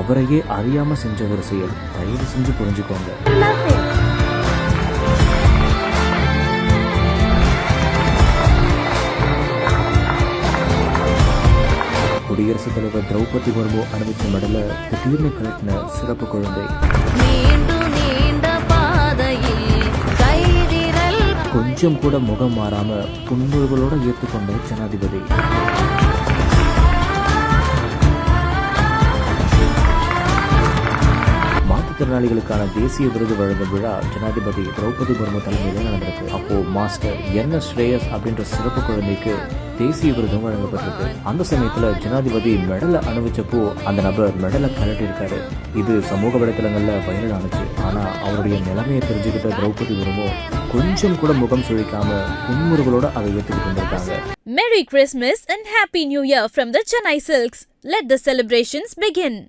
அவரையே அறியாம செஞ்ச ஒரு செயல். தயவு செஞ்சு புரிஞ்சுக்கோங்க. குடியரசுத் தலைவர் திரௌபதி முர்மு அணிவிச்ச மெடல திடீர்னு கலட்டின சிறப்பு குழந்தை. கொஞ்சம் கூட முகம் மாறாம புன்முறுவலோட ஏற்றுக்கொண்ட ஜனாதிபதி. மாற்றுத்திறனாளிகளுக்கான தேசிய விருது வழங்கும் விழா ஜனாதிபதி திரௌபதி முர்மு தலைமையில நடந்திருக்கு. அப்போ மாஸ்டர் என்ன ஸ்ரேயஸ் அப்படின்ற சிறப்பு குழந்தைக்கு தேசிய விருதும் வழங்கப்பட்டிருக்கு. அந்த சமயத்துல ஜனாதிபதி மெடலை அணிவிச்சப்போ அந்த நபர் மெடலை கலட்டி இருக்காரு. இது சமூக வலைதளங்கள்ல வைரல் ஆனிச்சு. ஆனா அவருடைய நிலைமையை தெரிஞ்சுக்கிட்ட திரௌபதி முர்மு கொஞ்சம் கூட முகம் சுழிக்காம புன்முறுவலோட அதை ஏற்றுக்கிட்டு இருந்திருக்காங்க. Merry Christmas and Happy New Year from the Chennai Silks. Let the celebrations begin.